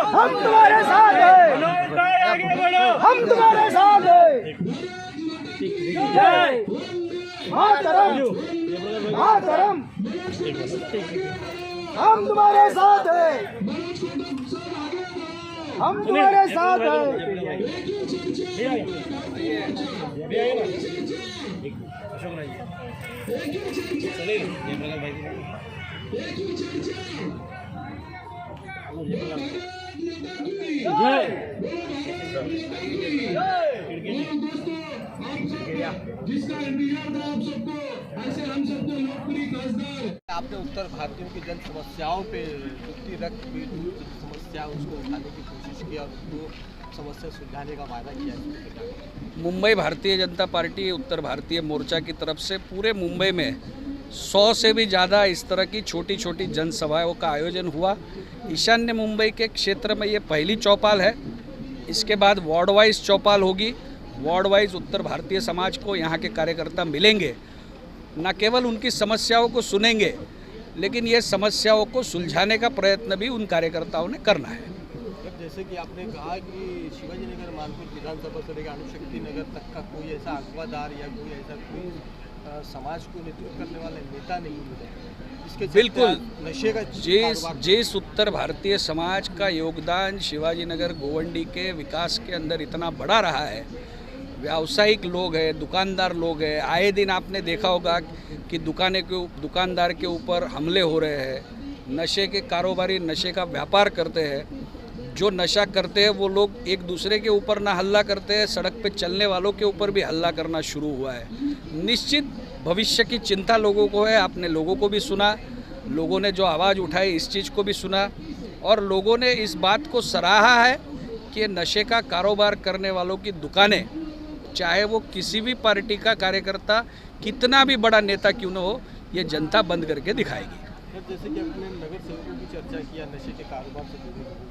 हम तुम्हारे साथ हैं, हम तुम्हारे साथ हैं। जय मातरम, मातरम। हम तुम्हारे साथ हैं, हम तुम्हारे साथ हैं। जिसका इंतजार था आप सबको, ऐसे हम सबको लोकप्रिय खासदार। आपने उत्तर भारतीयों की जन समस्याओं पे रक्त समस्या उसको उठाने की कोशिश की और उसको समस्या सुलझाने का वादा किया। मुंबई भारतीय जनता पार्टी उत्तर भारतीय मोर्चा की तरफ से पूरे मुंबई में 100 से भी ज़्यादा इस तरह की छोटी छोटी जनसभाओं का आयोजन हुआ। ईशान्य मुंबई के क्षेत्र में ये पहली चौपाल है। इसके बाद वार्ड वाइज चौपाल होगी। वार्ड वाइज उत्तर भारतीय समाज को यहाँ के कार्यकर्ता मिलेंगे, न केवल उनकी समस्याओं को सुनेंगे, लेकिन ये समस्याओं को सुलझाने का प्रयत्न भी उन कार्यकर्ताओं ने करना है। जैसे कि आपने कहा कि शिवाजी नगर मानपुर विधानसभा से लेकर अणुशक्ति नगर तक का कोई ऐसा अगवादार या कोई ऐसा कोई समाज को नेतृत्व करने वाला नेता नहीं मिला। इसके बिल्कुल नशे का जिस उत्तर भारतीय समाज का योगदान शिवाजी नगर गोवंडी के विकास के अंदर इतना बड़ा रहा है, व्यावसायिक लोग हैं, दुकानदार लोग हैं, आए दिन आपने देखा होगा कि दुकानदार के ऊपर हमले हो रहे हैं। नशे के कारोबारी नशे का व्यापार करते हैं। जो नशा करते हैं वो लोग एक दूसरे के ऊपर ना हल्ला करते हैं, सड़क पे चलने वालों के ऊपर भी हल्ला करना शुरू हुआ है। निश्चित भविष्य की चिंता लोगों को है। आपने लोगों को भी सुना, लोगों ने जो आवाज़ उठाई इस चीज़ को भी सुना, और लोगों ने इस बात को सराहा है कि नशे का कारोबार करने वालों की दुकानें, चाहे वो किसी भी पार्टी का कार्यकर्ता कितना भी बड़ा नेता क्यों न हो, ये जनता बंद करके दिखाएगी। जैसे कि अपने नगर सेवकों की चर्चा किया नशे के कारोबार से जुड़े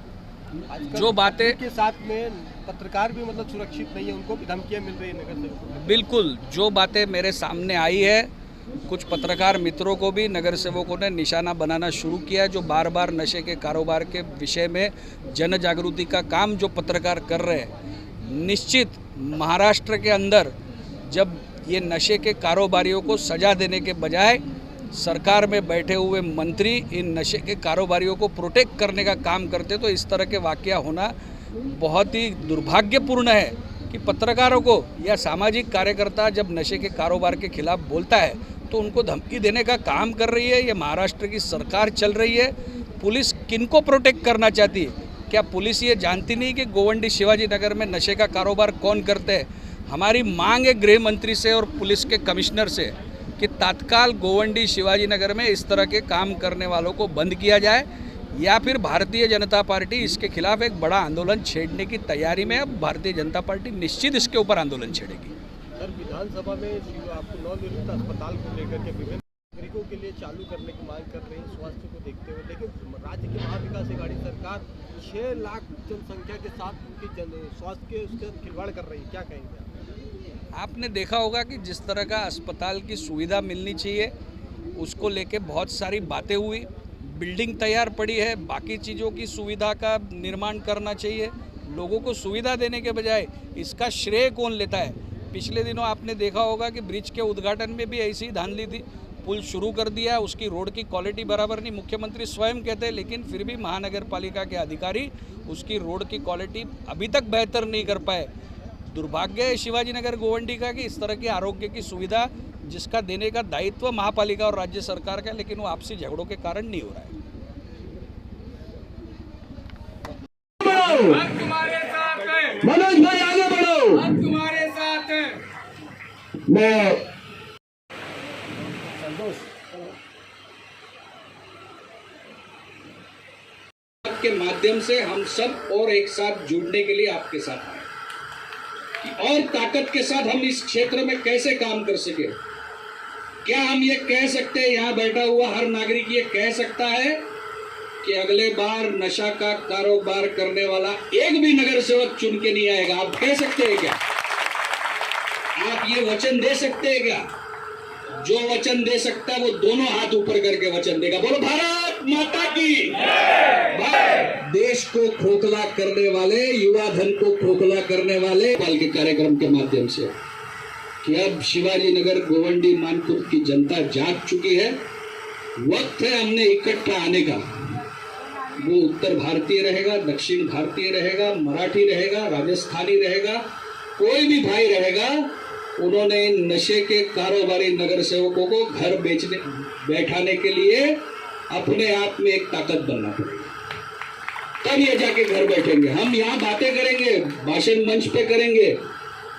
जो बातें के साथ में पत्रकार भी मतलब सुरक्षित नहीं है, उनको भी धमकियां मिल रही है नगर सेवकों। बिल्कुल, जो बातें मेरे सामने आई है, कुछ पत्रकार मित्रों को भी नगर सेवकों ने निशाना बनाना शुरू किया, जो बार बार नशे के कारोबार के विषय में जन जागृति का काम जो पत्रकार कर रहे हैं। निश्चित महाराष्ट्र के अंदर जब ये नशे के कारोबारियों को सजा देने के बजाय सरकार में बैठे हुए मंत्री इन नशे के कारोबारियों को प्रोटेक्ट करने का काम करते, तो इस तरह के वाकया होना बहुत ही दुर्भाग्यपूर्ण है कि पत्रकारों को या सामाजिक कार्यकर्ता जब नशे के कारोबार के खिलाफ बोलता है तो उनको धमकी देने का काम कर रही है। ये महाराष्ट्र की सरकार चल रही है। पुलिस किनको प्रोटेक्ट करना चाहती है? क्या पुलिस ये जानती नहीं कि गोवंडी शिवाजी नगर में नशे का कारोबार कौन करते हैं? हमारी मांग है गृह मंत्री से और पुलिस के कमिश्नर से कि तत्काल गोवंडी शिवाजी नगर में इस तरह के काम करने वालों को बंद किया जाए, या फिर भारतीय जनता पार्टी इसके खिलाफ एक बड़ा आंदोलन छेड़ने की तैयारी में। अब भारतीय जनता पार्टी निश्चित इसके ऊपर आंदोलन छेड़ेगी। सर, विधानसभा में आपको नवनिर्मित अस्पताल को लेकर के विभिन्न नागरिकों के लिए चालू करने की मांग कर रहे हैं स्वास्थ्य को देखते हुए, लेकिन राज्य की महाविकास अघाड़ी सरकार 6 लाख जनसंख्या के साथ उनकी स्वास्थ्य के उसके खिलवाड़ कर रही है, क्या कहेंगे आप? आपने देखा होगा कि जिस तरह का अस्पताल की सुविधा मिलनी चाहिए उसको लेके बहुत सारी बातें हुई। बिल्डिंग तैयार पड़ी है, बाकी चीज़ों की सुविधा का निर्माण करना चाहिए। लोगों को सुविधा देने के बजाय इसका श्रेय कौन लेता है? पिछले दिनों आपने देखा होगा कि ब्रिज के उद्घाटन में भी ऐसी ही धांधली थी। पुल शुरू कर दिया, उसकी रोड की क्वालिटी बराबर नहीं, मुख्यमंत्री स्वयं कहते हैं, लेकिन फिर भी महानगर पालिका के अधिकारी उसकी रोड की क्वालिटी अभी तक बेहतर नहीं कर पाए। दुर्भाग्य है शिवाजी नगर गोवंडी का कि इस तरह की आरोग्य की सुविधा जिसका देने का दायित्व महापालिका और राज्य सरकार का, लेकिन वो आपसी झगड़ों के कारण नहीं हो रहा है। हम तुम्हारे साथ हैं, मनोज भाई आगे बढ़ो, हम तुम्हारे साथ हैं। के माध्यम से हम सब और एक साथ जुड़ने के लिए आपके साथ आए और ताकत के साथ हम इस क्षेत्र में कैसे काम कर सके। क्या हम ये कह सकते हैं, यहाँ बैठा हुआ हर नागरिक ये कह सकता है कि अगले बार नशा का कारोबार करने वाला एक भी नगर सेवक चुन के नहीं आएगा? आप कह सकते हैं क्या? आप ये वचन दे सकते हैं क्या? जो वचन दे सकता है वो दोनों हाथ ऊपर करके वचन देगा। बोलो भारत माता की। देश को खोखला करने वाले, युवा धन को खोखला करने वाले कल के कार्यक्रम के माध्यम से कि अब शिवाजी नगर गोवंडी मानपुर की जनता जाग चुकी है। वक्त है हमने इकट्ठा आने का। वो उत्तर भारतीय रहेगा, दक्षिण भारतीय रहेगा, मराठी रहेगा, राजस्थानी रहेगा, कोई भी भाई रहेगा, उन्होंने नशे के कारोबारी नगर सेवकों को घर बैठाने के लिए अपने आप में एक ताकत बनना पड़ेगा, तब ये जाके घर बैठेंगे। हम यहाँ बातें करेंगे, भाषण मंच पे करेंगे,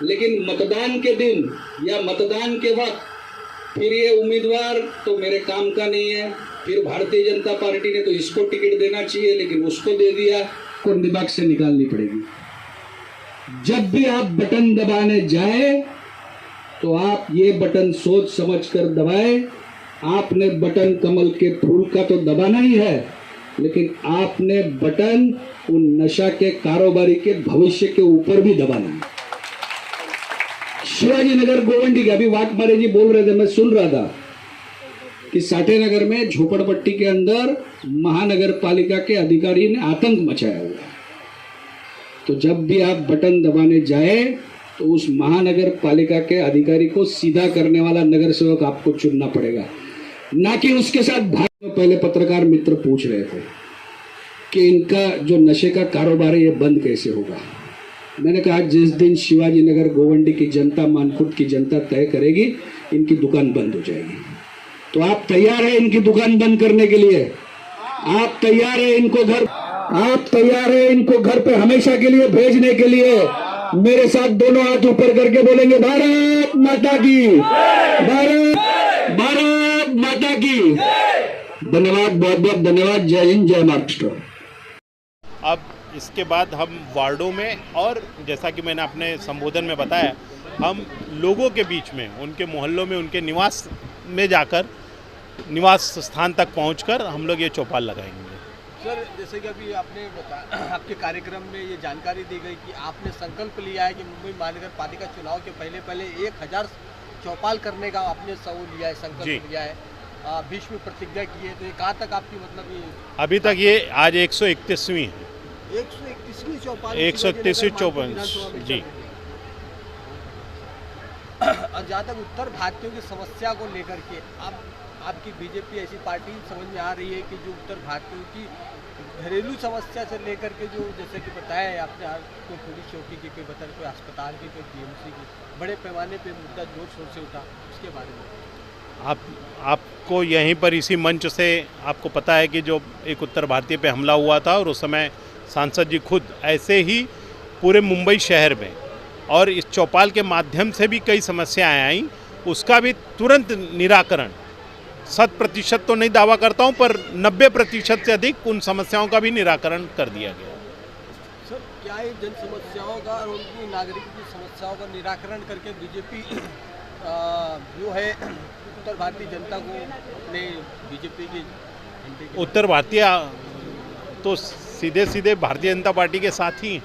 लेकिन मतदान के दिन या मतदान के वक्त फिर ये उम्मीदवार तो मेरे काम का नहीं है, फिर भारतीय जनता पार्टी ने तो इसको टिकट देना चाहिए लेकिन उसको दे दिया, को दिमाग से निकालनी पड़ेगी। जब भी आप बटन दबाने जाए तो आप ये बटन सोच समझ कर दबाए। आपने बटन कमल के फूल का तो दबाना ही है, लेकिन आपने बटन उन नशा के कारोबारी के भविष्य के ऊपर भी दबाना है। शिवाजी नगर गोवंडी के अभी वाकमारे जी बोल रहे थे, मैं सुन रहा था कि साठे नगर में झोपड़पट्टी के अंदर महानगर पालिका के अधिकारी ने आतंक मचाया हुआ है। तो जब भी आप बटन दबाने जाए तो उस महानगर पालिका के अधिकारी को सीधा करने वाला नगर सेवक आपको चुनना पड़ेगा, ना कि उसके साथ भाग। पहले पत्रकार मित्र पूछ रहे थे कि इनका जो नशे का कारोबार है ये बंद कैसे होगा। मैंने कहा जिस दिन शिवाजी नगर गोवंडी की जनता, मानकुट की जनता तय करेगी, इनकी दुकान बंद हो जाएगी। तो आप तैयार है इनकी दुकान बंद करने के लिए? आप तैयार है इनको घर, आप तैयार है इनको घर पे हमेशा के लिए भेजने के लिए? मेरे साथ दोनों हाथ ऊपर करके बोलेंगे भारत माता की, भारत माता की। धन्यवाद, बहुत बहुत धन्यवाद। जय हिंद, जय महाराष्ट्र। अब इसके बाद हम वार्डों में, और जैसा कि मैंने अपने संबोधन में बताया, हम लोगों के बीच में, उनके मोहल्लों में, उनके निवास में जाकर, निवास स्थान तक पहुंचकर हम लोग ये चौपाल लगाएंगे। सर, जैसे कि अभी आपने आपके कार्यक्रम में ये जानकारी दी गई कि आपने संकल्प लिया है कि मुंबई महानगर पालिका चुनाव के पहले 1000 चौपाल करने का आपने लिया है, संकल्प लिया है, भीष्म प्रतिज्ञा की है। तो ये कहाँ तक आपकी मतलब ये अभी तक ये आज 131वीं है, 131वीं चौपाल, 131वीं चौपाल जी। और जहाँ तक उत्तर भारतीयों की समस्या को लेकर के अब आपकी बीजेपी ऐसी पार्टी समझ में आ रही है कि जो उत्तर भारतीयों की घरेलू समस्या से लेकर के, जो जैसे कि बताया है आपने, कोई पुलिस चौकी की, कोई बता, कोई अस्पताल की, कोई टीएमसी की, बड़े पैमाने पे मुद्दा जोर शोर से उठा, उसके बारे में आपको यहीं पर इसी मंच से आपको पता है कि जो एक उत्तर भारतीय पे हमला हुआ था, और उस समय सांसद जी खुद ऐसे ही पूरे मुंबई शहर में, और इस चौपाल के माध्यम से भी कई समस्याएं आई, उसका भी तुरंत निराकरण, 100% तो नहीं दावा करता हूं, पर 90% से अधिक उन समस्याओं का भी निराकरण कर दिया गया। सर, क्या ये जन समस्याओं का और उनकी नागरिकों की समस्याओं का निराकरण करके बीजेपी जो है उत्तर भारतीय जनता को अपने बीजेपी की उत्तर भारतीय तो सीधे सीधे भारतीय जनता पार्टी के साथ ही हैं।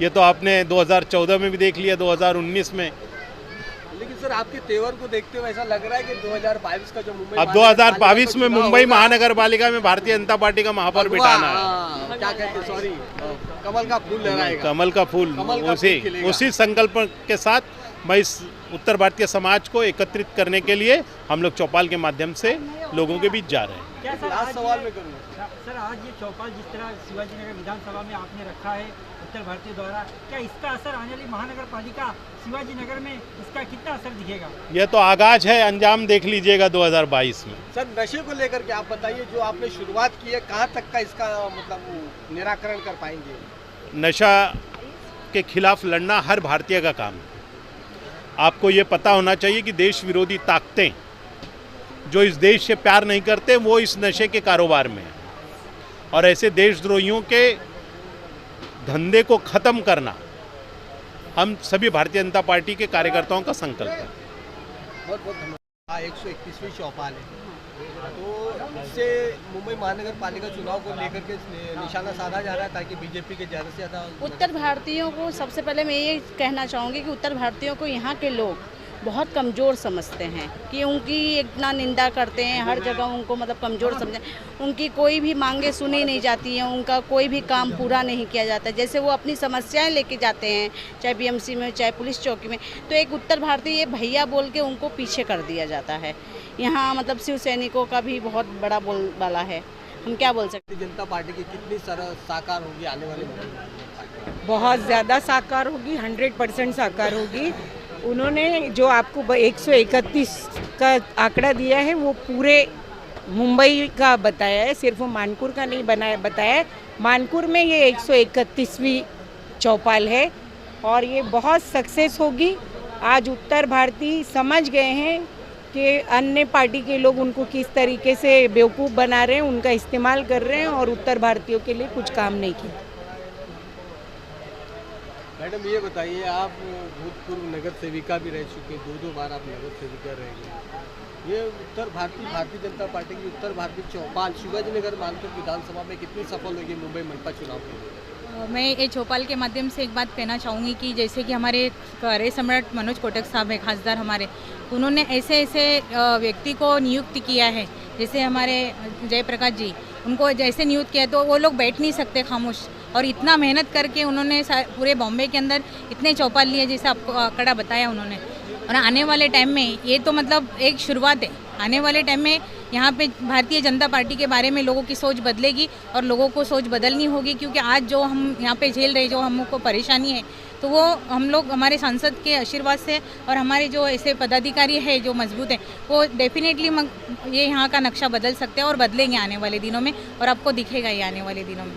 ये तो आपने 2014 में भी देख लिया, 2019 में। लेकिन सर, आपके तेवर को देखते हुए ऐसा लग रहा है कि 2022 का जो मुंबई, अब 2022 में मुंबई महानगर पालिका में भारतीय जनता पार्टी का महापौर बिठाना है। क्या कहते हैं, सॉरी, कमल का फूल लहराएगा। कमल का फूल, उसी संकल्प के साथ मैं इस उत्तर भारतीय समाज को एकत्रित करने के लिए हम लोग चौपाल के माध्यम से लोगों के बीच जा रहे हैं। क्या सर, आज सवाल में करूँ सर, आज ये चौपाल जिस तरह शिवाजी नगर विधानसभा में आपने रखा है उत्तर भारतीय द्वारा, क्या इसका असर आने वाली महानगर पालिका शिवाजी नगर में इसका कितना असर दिखेगा? यह तो आगाज है, अंजाम देख लीजिएगा 2022 में। सर, नशे को लेकर के आप बताइए, जो आपने शुरुआत की है, कहाँ तक का इसका मतलब निराकरण कर पाएंगे? नशा के खिलाफ लड़ना हर भारतीय का काम है। आपको ये पता होना चाहिए कि देश विरोधी ताकतें जो इस देश से प्यार नहीं करते, वो इस नशे के कारोबार में हैं, और ऐसे देशद्रोहियों के धंधे को खत्म करना हम सभी भारतीय जनता पार्टी के कार्यकर्ताओं का संकल्प है। बहुत बहुत धन्यवाद। 131वीं चौपाल है, तो इससे मुंबई महानगर पालिका चुनाव को लेकर के निशाना साधा जा रहा है ताकि बीजेपी के ज़्यादा से ज़्यादा उत्तर भारतीयों को, सबसे पहले मैं ये कहना चाहूँगी कि उत्तर भारतीयों को यहाँ के लोग बहुत कमज़ोर समझते हैं कि उनकी इतना निंदा करते हैं, हर जगह उनको मतलब कमज़ोर समझे। उनकी कोई भी मांगे सुनी नहीं जाती हैं, उनका कोई भी काम पूरा नहीं किया जाता। जैसे वो अपनी समस्याएं लेके जाते हैं, चाहे बीएमसी में चाहे पुलिस चौकी में, तो एक उत्तर भारतीय भैया बोल के उनको पीछे कर दिया जाता है। यहाँ मतलब शिव सैनिकों का भी बहुत बड़ा बोलबाला है। हम क्या बोल सकते हैं? जनता पार्टी की कितनी साकार होगी आने वाले में? बहुत ज़्यादा साकार होगी, 100% साकार होगी। उन्होंने जो आपको 131 का आंकड़ा दिया है वो पूरे मुंबई का बताया है, सिर्फ मानपुर का नहीं बताया है। मानपुर में ये 131वीं चौपाल है और ये बहुत सक्सेस होगी। आज उत्तर भारतीय समझ गए हैं कि अन्य पार्टी के लोग उनको किस तरीके से बेवकूफ़ बना रहे हैं, उनका इस्तेमाल कर रहे हैं और उत्तर भारतीयों के लिए कुछ काम नहीं किया। मैडम ये बताइए, आप भूतपूर्व नगर सेविका भी रह चुके, दो बार आप नगर सेविका रहे। ये उत्तर भारतीय जनता पार्टी की उत्तर भारतीय चौपाल शिवाजी नगर मानपुर विधानसभा में कितनी सफल होगी मुंबई मनपा चुनाव के लिए? मैं ये चौपाल के माध्यम से एक बात कहना चाहूँगी कि जैसे कि हमारे कार्य सम्राट मनोज कोटक साहब है, खासदार हमारे, उन्होंने ऐसे व्यक्ति को नियुक्त किया है। जैसे हमारे जयप्रकाश जी, उनको जैसे नियुक्त किया तो वो लोग बैठ नहीं सकते खामोश, और इतना मेहनत करके उन्होंने पूरे बॉम्बे के अंदर इतने चौपाल लिए जैसे आपको आंकड़ा बताया उन्होंने। और आने वाले टाइम में ये तो मतलब एक शुरुआत है। आने वाले टाइम में यहाँ पे भारतीय जनता पार्टी के बारे में लोगों की सोच बदलेगी और लोगों को सोच बदलनी होगी, क्योंकि आज जो हम यहाँ पे झेल रहे, जो हमको परेशानी है, तो वो हम लोग हमारे सांसद के आशीर्वाद से और हमारे जो ऐसे पदाधिकारी है जो मजबूत है, वो डेफिनेटली ये यहाँ का नक्शा बदल सकते हैं और बदलेंगे आने वाले दिनों में, और आपको दिखेगा ये आने वाले दिनों में।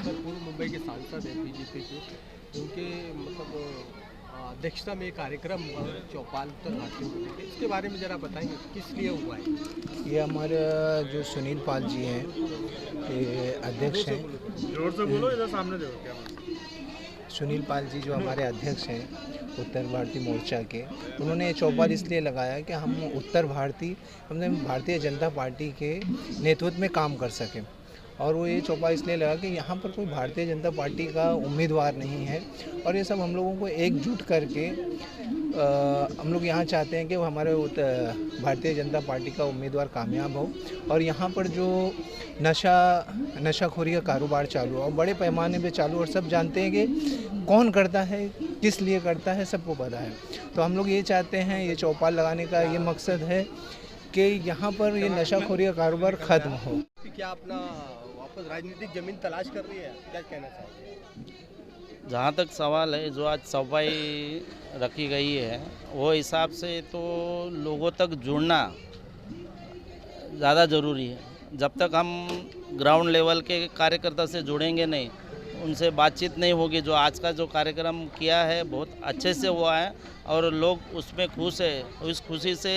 पूर्व मुंबई के सांसद हैं बीजेपी के, उनके मतलब अध्यक्षता में कार्यक्रम चौपाल उत्तर भारतीय को लेकर, इसके बारे में ज़रा बताएंगे किस लिए हुआ है? ये हमारे जो सुनील पाल जी हैं, ये अध्यक्ष हैं। जोर से बोलो, इधर सामने देखो क्या। सुनील पाल जी जो हमारे अध्यक्ष हैं उत्तर भारतीय मोर्चा के, उन्होंने ये चौपाल इसलिए लगाया कि हम उत्तर भारतीय जनता पार्टी के नेतृत्व में काम कर सकें। और वो ये चौपाल इसलिए लगा कि यहाँ पर कोई भारतीय जनता पार्टी का उम्मीदवार नहीं है, और ये सब हम लोगों को एकजुट करके हम लोग यहाँ चाहते हैं कि वो हमारे भारतीय जनता पार्टी का उम्मीदवार कामयाब हो। और यहाँ पर जो नशाखोरी का कारोबार चालू है और बड़े पैमाने पे चालू, और सब जानते हैं कि कौन करता है, किस लिए करता है, सबको पता है। तो हम लोग ये चाहते हैं, ये चौपाल लगाने का ये मकसद है कि यहाँ पर ये नशाखोरी का कारोबार ख़त्म हो। क्या अपना वापस राजनीतिक जमीन तलाश कर रही है, क्या कहना चाहिए? जहाँ तक सवाल है, जो आज सफाई रखी गई है वो हिसाब से तो लोगों तक जुड़ना ज़्यादा ज़रूरी है। जब तक हम ग्राउंड लेवल के कार्यकर्ता से जुड़ेंगे नहीं, उनसे बातचीत नहीं होगी। जो आज का जो कार्यक्रम किया है बहुत अच्छे से हुआ है और लोग उसमें खुश है। उस खुशी से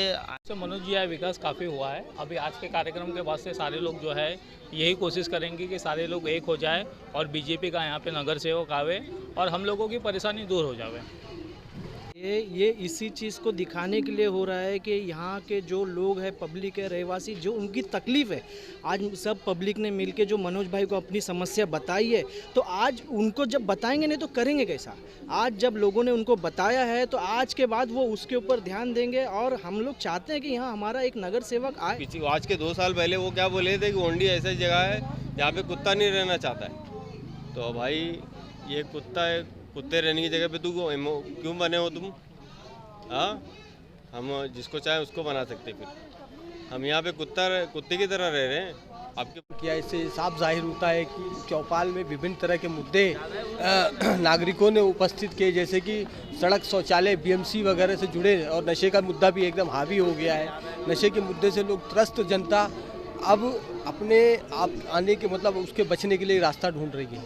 मनोज जी, विकास काफ़ी हुआ है। अभी आज के कार्यक्रम के बाद से सारे लोग जो है यही कोशिश करेंगे कि सारे लोग एक हो जाए और बीजेपी का यहाँ पे नगर सेवक आवे और हम लोगों की परेशानी दूर हो जावे। ये इसी चीज़ को दिखाने के लिए हो रहा है कि यहाँ के जो लोग हैं, पब्लिक है, रहवासी, जो उनकी तकलीफ़ है, आज सब पब्लिक ने मिलके जो मनोज भाई को अपनी समस्या बताई है, तो आज उनको जब बताएंगे नहीं तो करेंगे कैसा? आज जब लोगों ने उनको बताया है तो आज के बाद वो उसके ऊपर ध्यान देंगे। और हम लोग चाहते हैं कि यहाँ हमारा एक नगर सेवक आए। आज के 2 साल पहले वो क्या बोले थे कि गोंडी ऐसी जगह है जहाँ पे कुत्ता नहीं रहना चाहता है। तो भाई ये कुत्ता है, कुत्ते रहने की जगह पे तू क्यों बने हो तुम? हाँ, हम जिसको चाहे उसको बना सकते, फिर हम यहाँ पे कुत्ते की तरह रह रहे हैं। आपके क्या इससे साफ जाहिर होता है कि चौपाल में विभिन्न तरह के मुद्दे नागरिकों ने उपस्थित किए, जैसे कि सड़क, शौचालय, बीएमसी वगैरह से जुड़े, और नशे का मुद्दा भी एकदम हावी हो गया है। नशे के मुद्दे से लोग त्रस्त जनता अब अपने आप आने के मतलब उसके बचने के लिए रास्ता ढूंढ रही है।